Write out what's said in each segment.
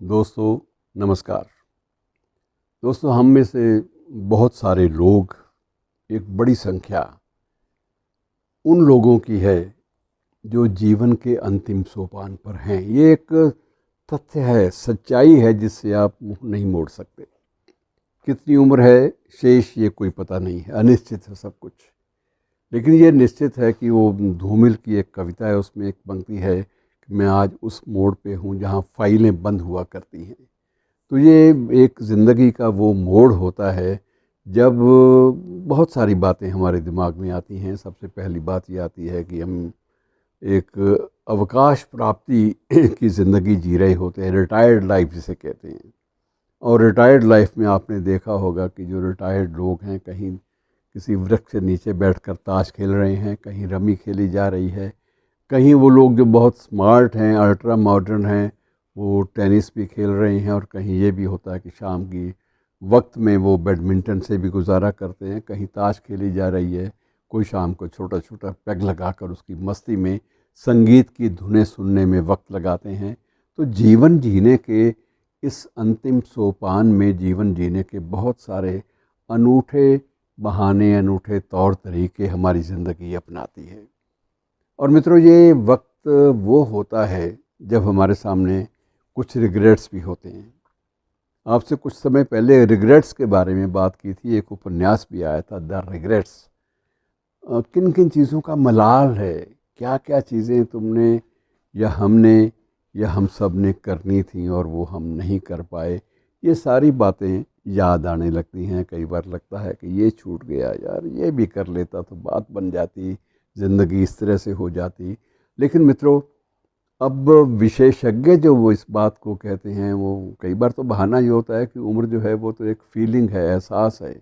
दोस्तों नमस्कार। दोस्तों, हम में से बहुत सारे लोग, एक बड़ी संख्या उन लोगों की है जो जीवन के अंतिम सोपान पर हैं। ये एक तथ्य है, सच्चाई है जिससे आप मुंह नहीं मोड़ सकते। कितनी उम्र है शेष ये कोई पता नहीं है, अनिश्चित है सब कुछ। लेकिन ये निश्चित है कि वो धूमिल की एक कविता है, उसमें एक पंक्ति है कि मैं आज उस मोड़ पे हूँ जहाँ फाइलें बंद हुआ करती हैं। तो ये एक ज़िंदगी का वो मोड़ होता है जब बहुत सारी बातें हमारे दिमाग में आती हैं। सबसे पहली बात ये आती है कि हम एक अवकाश प्राप्ति की ज़िंदगी जी रहे होते हैं, रिटायर्ड लाइफ जिसे कहते हैं। और रिटायर्ड लाइफ में आपने देखा होगा कि जो रिटायर्ड लोग हैं, कहीं किसी वृक्ष के नीचे बैठकर ताश खेल रहे हैं, कहीं रमी खेली जा रही है, कहीं वो लोग जो बहुत स्मार्ट हैं, अल्ट्रा मॉडर्न हैं, वो टेनिस भी खेल रहे हैं, और कहीं ये भी होता है कि शाम की वक्त में वो बैडमिंटन से भी गुजारा करते हैं। कहीं ताश खेली जा रही है, कोई शाम को छोटा छोटा पैग लगाकर उसकी मस्ती में संगीत की धुनें सुनने में वक्त लगाते हैं। तो जीवन जीने के इस अंतिम सोपान में जीवन जीने के बहुत सारे अनूठे बहाने, अनूठे तौर तरीके हमारी ज़िंदगी अपनाती है। और मित्रों, ये वक्त वो होता है जब हमारे सामने कुछ रिग्रेट्स भी होते हैं। आपसे कुछ समय पहले रिग्रेट्स के बारे में बात की थी, एक उपन्यास भी आया था, द रिग्रेट्स। किन किन चीज़ों का मलाल है, क्या क्या चीज़ें तुमने या हमने या हम सब ने करनी थी और वो हम नहीं कर पाए, ये सारी बातें याद आने लगती हैं। कई बार लगता है कि ये छूट गया यार, ये भी कर लेता तो बात बन जाती, ज़िंदगी इस तरह से हो जाती। लेकिन मित्रों, अब विशेषज्ञ जो वो इस बात को कहते हैं, वो कई बार तो बहाना ये होता है कि उम्र जो है वो तो एक फीलिंग है, एहसास है,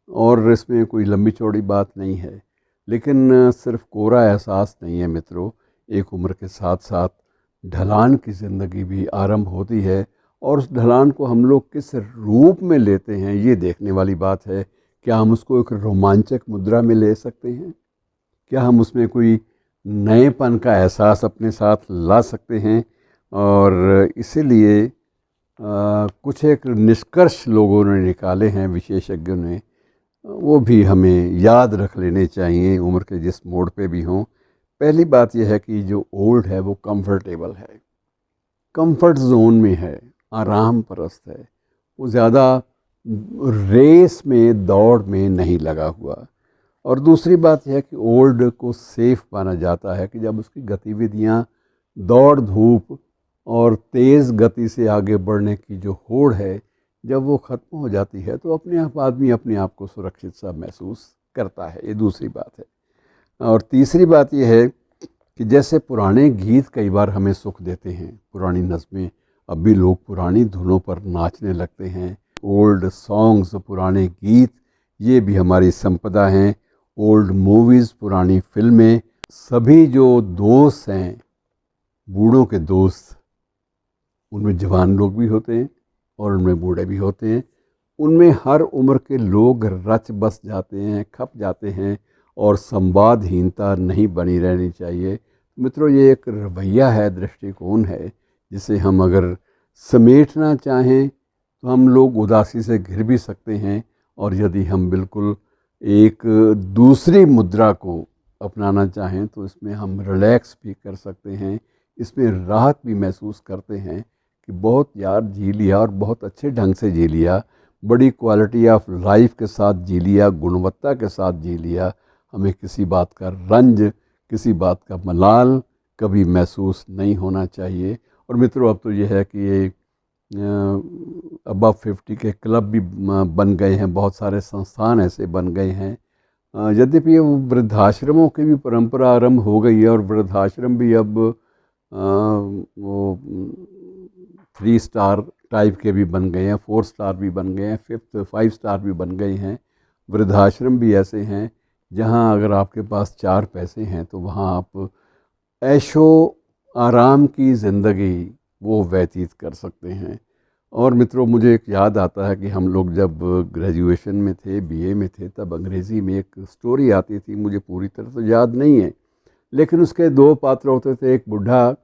और इसमें कोई लंबी चौड़ी बात नहीं है। लेकिन सिर्फ कोरा एहसास नहीं है मित्रों, एक उम्र के साथ साथ ढलान की ज़िंदगी भी आरंभ होती है। और उस ढलान को हम लोग किस रूप में लेते हैं, ये देखने वाली बात है। क्या हम उसको एक रोमांचक मुद्रा में ले सकते हैं? क्या हम उसमें कोई नएपन का एहसास अपने साथ ला सकते हैं? और इसीलिए कुछ एक निष्कर्ष लोगों ने निकाले हैं, विशेषज्ञों ने, वो भी हमें याद रख लेने चाहिए उम्र के जिस मोड़ पे भी हों। पहली बात यह है कि जो ओल्ड है वो कंफर्टेबल है, कंफर्ट जोन में है, आराम परस्त है। वो ज़्यादा रेस में, दौड़ में नहीं लगा हुआ। और दूसरी बात यह है कि ओल्ड को सेफ माना जाता है कि जब उसकी गतिविधियां, दौड़ धूप और तेज़ गति से आगे बढ़ने की जो होड़ है, जब वो ख़त्म हो जाती है तो अपने आप आदमी अपने आप को सुरक्षित सा महसूस करता है। ये दूसरी बात है। और तीसरी बात यह है कि जैसे पुराने गीत कई बार हमें सुख देते हैं, पुरानी नज़में, अब भी लोग पुरानी धुनों पर नाचने लगते हैं। ओल्ड सॉन्ग्स, पुराने गीत, ये भी हमारी संपदा हैं। ओल्ड मूवीज़, पुरानी फिल्में, सभी जो दोस्त हैं, बूढ़ों के दोस्त, उनमें जवान लोग भी होते हैं और उनमें बूढ़े भी होते हैं। उनमें हर उम्र के लोग रच बस जाते हैं, खप जाते हैं, और संवादहीनता नहीं बनी रहनी चाहिए। मित्रों, ये एक रवैया है, दृष्टिकोण है, जिसे हम अगर समेटना चाहें तो हम लोग उदासी से घिर भी सकते हैं। और यदि हम बिल्कुल एक दूसरी मुद्रा को अपनाना चाहें तो इसमें हम रिलैक्स भी कर सकते हैं, इसमें राहत भी महसूस करते हैं कि बहुत यार जी लिया, और बहुत अच्छे ढंग से जी लिया, बड़ी क्वालिटी ऑफ लाइफ के साथ जी लिया, गुणवत्ता के साथ जी लिया। हमें किसी बात का रंज, किसी बात का मलाल कभी महसूस नहीं होना चाहिए। और मित्रों, अब तो ये है कि ये अबव 50 के क्लब भी बन गए हैं, बहुत सारे संस्थान ऐसे बन गए हैं। यद्यपि ये वृद्धाश्रमों की भी परंपरा आरंभ हो गई है, और वृद्धाश्रम भी अब वो 3 स्टार टाइप के भी बन गए हैं, 4 स्टार भी बन गए हैं, 5 स्टार भी बन गए हैं। वृद्धाश्रम भी ऐसे हैं जहां अगर आपके पास 4 पैसे हैं तो वहां आप ऐशो आराम की ज़िंदगी वो व्यतीत कर सकते हैं। और मित्रों, मुझे एक याद आता है कि हम लोग जब ग्रेजुएशन में थे, बीए में थे, तब अंग्रेज़ी में एक स्टोरी आती थी, मुझे पूरी तरह तो याद नहीं है, लेकिन उसके 2 पात्र होते थे। एक बूढ़ा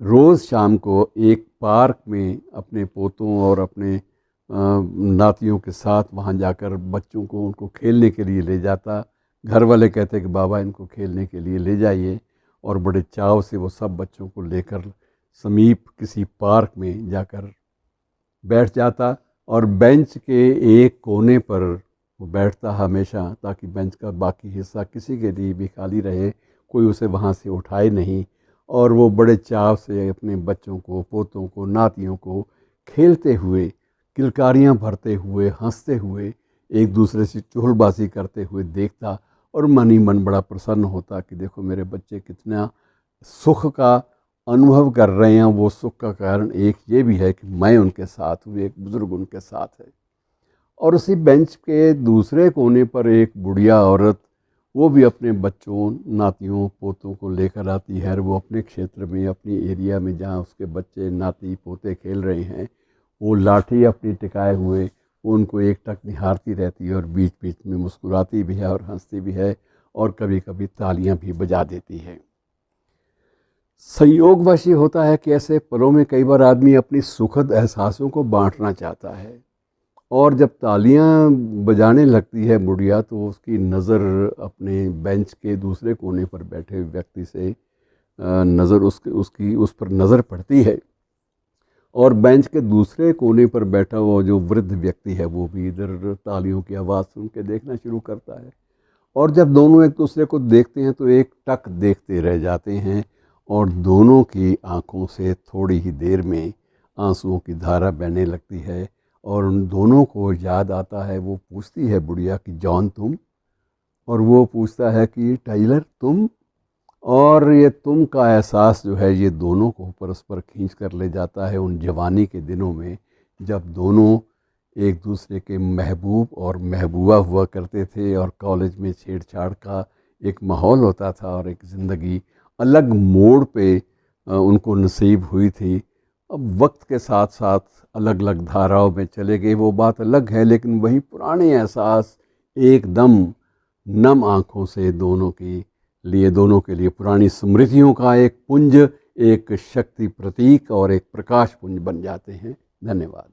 रोज़ शाम को एक पार्क में अपने पोतों और अपने नातियों के साथ वहाँ जाकर बच्चों को उनको खेलने के लिए ले जाता। घर वाले कहते कि बाबा इनको खेलने के लिए ले जाइए, और बड़े चाव से वो सब बच्चों को लेकर समीप किसी पार्क में जाकर बैठ जाता और बेंच के एक कोने पर वो बैठता हमेशा, ताकि बेंच का बाकी हिस्सा किसी के लिए भी खाली रहे, कोई उसे वहाँ से उठाए नहीं। और वो बड़े चाव से अपने बच्चों को, पोतों को, नातियों को खेलते हुए, किलकारियाँ भरते हुए, हंसते हुए, एक दूसरे से चुगलबाजी करते हुए देखता, और मन ही मन बड़ा प्रसन्न होता कि देखो मेरे बच्चे कितना सुख का अनुभव कर रहे हैं। वो सुख का कारण एक ये भी है कि मैं उनके साथ हूँ, एक बुज़ुर्ग उनके साथ है। और उसी बेंच के दूसरे कोने पर एक बुढ़िया औरत, वो भी अपने बच्चों, नातियों, पोतों को लेकर आती है। और वो अपने क्षेत्र में, अपनी एरिया में जहाँ उसके बच्चे, नाती, पोते खेल रहे हैं, वो लाठी अपनी टिकाए हुए वो उनको एकटक निहारती रहती है, और बीच बीच में मुस्कुराती भी है और हंसती भी है, और कभी कभी तालियां भी बजा देती है। संयोगवश ये होता है कि ऐसे पलों में कई बार आदमी अपनी सुखद एहसासों को बांटना चाहता है, और जब तालियां बजाने लगती है बुढ़िया, तो उसकी नज़र अपने बेंच के दूसरे कोने पर बैठे हुए व्यक्ति से नज़र उसकी उस पर नज़र पड़ती है, और बेंच के दूसरे कोने पर बैठा हुआ जो वृद्ध व्यक्ति है वो भी इधर तालियों की आवाज़ सुन के देखना शुरू करता है। और जब दोनों एक दूसरे को देखते हैं तो एक टक देखते रह जाते हैं, और दोनों की आंखों से थोड़ी ही देर में आंसुओं की धारा बहने लगती है। और उन दोनों को याद आता है, वो पूछती है बुढ़िया कि जॉन तुम, और वो पूछता है कि टाइलर तुम। और ये तुम का एहसास जो है, ये दोनों को परस्पर खींच कर ले जाता है उन जवानी के दिनों में, जब दोनों एक दूसरे के महबूब और महबूबा हुआ करते थे, और कॉलेज में छेड़छाड़ का एक माहौल होता था, और एक ज़िंदगी अलग मोड़ पे उनको नसीब हुई थी। अब वक्त के साथ साथ अलग अलग धाराओं में चले गए, वो बात अलग है, लेकिन वही पुराने एहसास एकदम नम आँखों से दोनों के लिए पुरानी स्मृतियों का एक पुंज, एक शक्ति प्रतीक और एक प्रकाश पुंज बन जाते हैं। धन्यवाद।